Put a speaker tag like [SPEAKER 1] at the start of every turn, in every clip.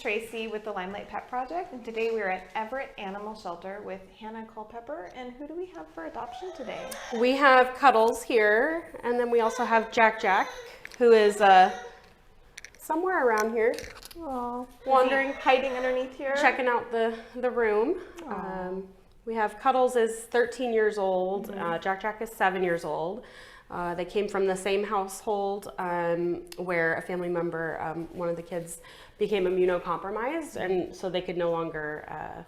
[SPEAKER 1] Tracy with the Limelight Pet Project, and today we're at Everett Animal Shelter with Hannah Culpepper. And who do we have for adoption today?
[SPEAKER 2] We have Cuddles here, and then we also have Jack Jack, who is somewhere around here.
[SPEAKER 1] Aww.
[SPEAKER 2] Wandering,
[SPEAKER 1] hiding underneath here,
[SPEAKER 2] checking out the room. We have Cuddles is 13 years old. Jack Jack is 7 years old. They came from the same household where a family member, one of the kids, became immunocompromised, and so they could no longer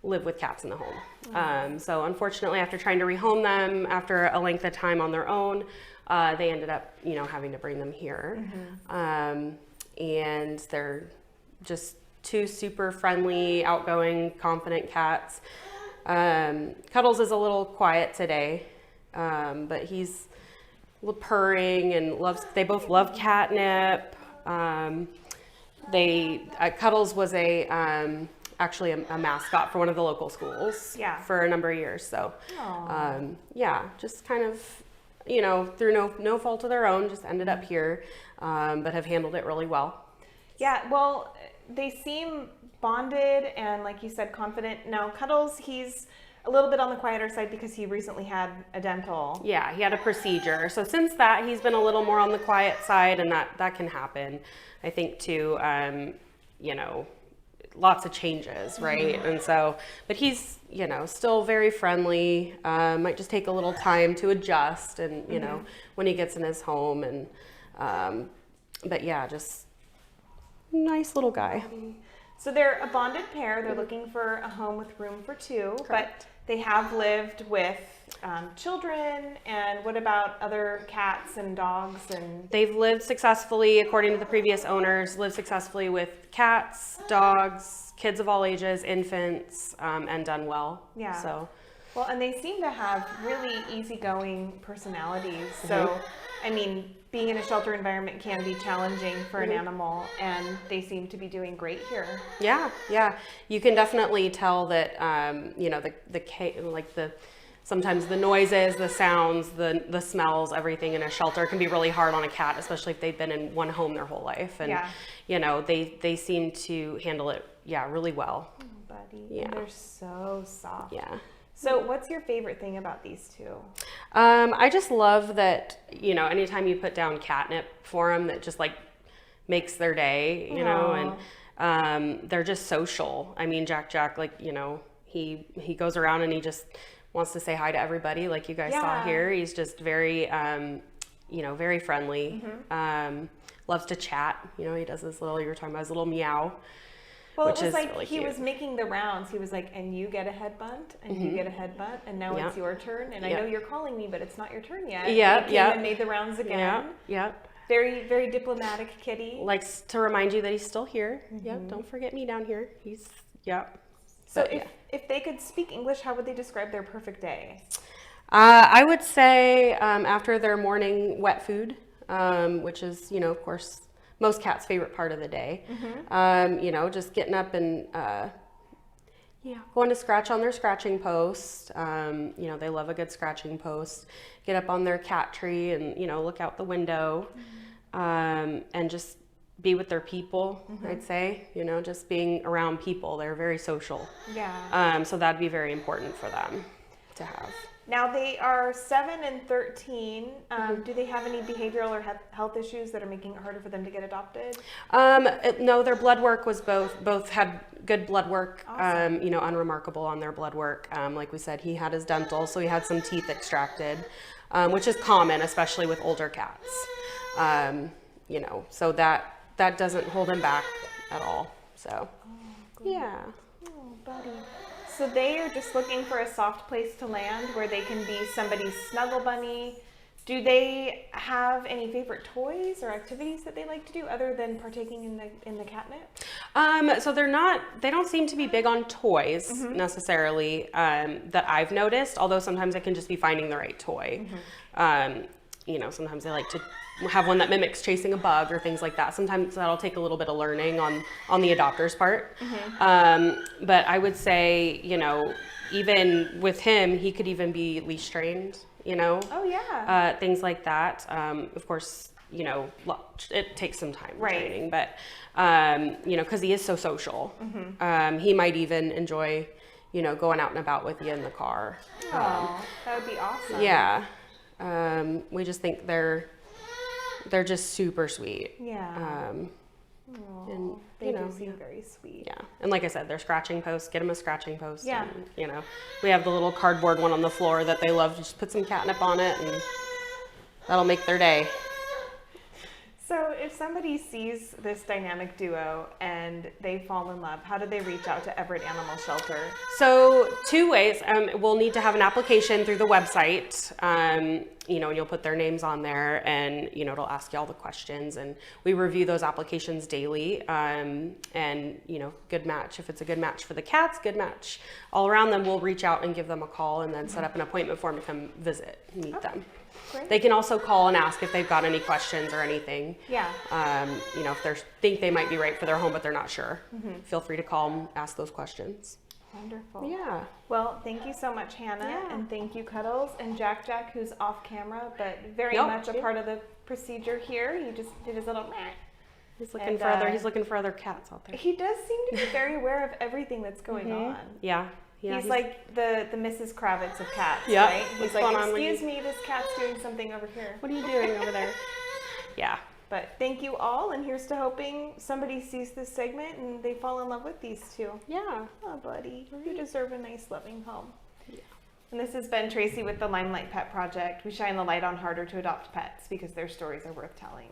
[SPEAKER 2] live with cats in the home. So unfortunately, after trying to rehome them after a length of time on their own, they ended up, having to bring them here. And they're just two super friendly, outgoing, confident cats. Cuddles is a little quiet today, but he's purring and they both love catnip. Cuddles was actually a mascot for one of the local schools for a number of years. So just kind of, through no fault of their own, just ended up here, but have handled it really well.
[SPEAKER 1] Yeah, well, they seem bonded and, like you said, confident. Now, Cuddles, he's a little bit on the quieter side because he recently had a dental.
[SPEAKER 2] Yeah, he had a procedure. So since that, he's been a little more on the quiet side, and that can happen, I think, too. Lots of changes, right? And so, but he's, still very friendly. Might just take a little time to adjust, and, when he gets in his home. And, but yeah, just nice little guy.
[SPEAKER 1] So they're a bonded pair. They're looking for a home with room for two. Correct. But they have lived with children. And what about other cats and dogs? And
[SPEAKER 2] they've lived successfully, according to the previous owners, lived successfully with cats, dogs, kids of all ages, infants, and done well.
[SPEAKER 1] Yeah.
[SPEAKER 2] So,
[SPEAKER 1] well, and they seem to have really easygoing personalities. So, I mean, being in a shelter environment can be challenging for an animal, and they seem to be doing great here. Yeah.
[SPEAKER 2] You can definitely tell that, sometimes the noises, the sounds, the smells, everything in a shelter can be really hard on a cat, especially if they've been in one home their whole life. And, they seem to handle it, really well.
[SPEAKER 1] Oh, buddy. Yeah. And they're so soft.
[SPEAKER 2] Yeah.
[SPEAKER 1] So what's your favorite thing about these two?
[SPEAKER 2] I just love that, anytime you put down catnip for them, that just makes their day, and they're just social. I mean, Jack, he goes around and he just wants to say hi to everybody, like you guys saw here. He's just very, very friendly. Loves to chat. He does this little, you were talking about his little meow.
[SPEAKER 1] Well, it was like really he was making the rounds. He was like, and you get a head bunt, and you get a head bunt, and now it's your turn. And I know you're calling me, but it's not your turn yet.
[SPEAKER 2] Yeah,
[SPEAKER 1] he came and made the rounds again.
[SPEAKER 2] Yeah.
[SPEAKER 1] Very, very diplomatic kitty.
[SPEAKER 2] Likes to remind you that he's still here. Don't forget me down here.
[SPEAKER 1] So if they could speak English, how would they describe their perfect day?
[SPEAKER 2] I would say after their morning wet food, which is, of course, most cats' favorite part of the day. Just getting up and going to scratch on their scratching post. They love a good scratching post. Get up on their cat tree and look out the window, and just be with their people. I'd say just being around people. They're very social.
[SPEAKER 1] Yeah.
[SPEAKER 2] So that'd be very important for them to have.
[SPEAKER 1] Now they are 7 and 13. Do they have any behavioral or health issues that are making it harder for them to get adopted?
[SPEAKER 2] No, their blood work was both had good blood work.
[SPEAKER 1] Awesome.
[SPEAKER 2] Unremarkable on their blood work. Like we said, he had his dental, so he had some teeth extracted, which is common, especially with older cats. So that doesn't hold him back at all. So, yeah.
[SPEAKER 1] Oh, buddy. So they are just looking for a soft place to land where they can be somebody's snuggle bunny. Do they have any favorite toys or activities that they like to do other than partaking in the catnip?
[SPEAKER 2] So they don't seem to be big on toys necessarily, that I've noticed, although sometimes it can just be finding the right toy. Sometimes they like to have one that mimics chasing a bug or things like that. Sometimes that'll take a little bit of learning on the adopter's part. But I would say, even with him, he could even be leash trained,
[SPEAKER 1] Oh, yeah.
[SPEAKER 2] Things like that. Of course, you know, it takes some time
[SPEAKER 1] Right.
[SPEAKER 2] training, but, you know, because he is so social. He might even enjoy, you know, going out and about with you in the car.
[SPEAKER 1] Oh, that would be awesome.
[SPEAKER 2] Yeah. We just think they're just super sweet.
[SPEAKER 1] Yeah.
[SPEAKER 2] And,
[SPEAKER 1] They
[SPEAKER 2] you know,
[SPEAKER 1] do seem very sweet.
[SPEAKER 2] yeah. And like I said, they're scratching posts. Get them a scratching post.
[SPEAKER 1] Yeah.
[SPEAKER 2] And, you know, we have the little cardboard one on the floor that they love. Just put some catnip on it and that'll make their day.
[SPEAKER 1] So if somebody sees this dynamic duo and they fall in love, how do they reach out to Everett Animal Shelter?
[SPEAKER 2] So 2 ways. We'll need to have an application through the website, you know, and you'll put their names on there and, you know, it'll ask you all the questions and we review those applications daily. And, you know, good match. If it's a good match for the cats, good match all around them, we'll reach out and give them a call and then set up an appointment for them to come visit, meet them.
[SPEAKER 1] Great.
[SPEAKER 2] They can also call and ask if they've got any questions or anything.
[SPEAKER 1] Yeah.
[SPEAKER 2] You know, if they think they might be right for their home, but they're not sure, feel free to call and ask those questions.
[SPEAKER 1] Wonderful.
[SPEAKER 2] Yeah.
[SPEAKER 1] Well, thank you so much, Hannah,
[SPEAKER 2] Yeah.
[SPEAKER 1] and thank you, Cuddles, and Jack Jack, who's off camera, but very
[SPEAKER 2] Nope.
[SPEAKER 1] much a part of the procedure here. He just did his little meh.
[SPEAKER 2] He's looking
[SPEAKER 1] And,
[SPEAKER 2] for he's looking for other cats out there.
[SPEAKER 1] He does seem to be very aware of everything that's going on.
[SPEAKER 2] Yeah.
[SPEAKER 1] He's like the Mrs. Kravitz of cats,
[SPEAKER 2] Yeah.
[SPEAKER 1] right? He's
[SPEAKER 2] What's
[SPEAKER 1] like,
[SPEAKER 2] going on,
[SPEAKER 1] excuse
[SPEAKER 2] lady?"
[SPEAKER 1] me, this cat's doing something over here.
[SPEAKER 2] What are you doing over there? Yeah.
[SPEAKER 1] But thank you all, and here's to hoping somebody sees this segment and they fall in love with these two.
[SPEAKER 2] Yeah.
[SPEAKER 1] Oh, buddy, you deserve a nice, loving home. Yeah. And this has been Tracy with the Limelight Pet Project. We shine the light on harder to adopt pets because their stories are worth telling.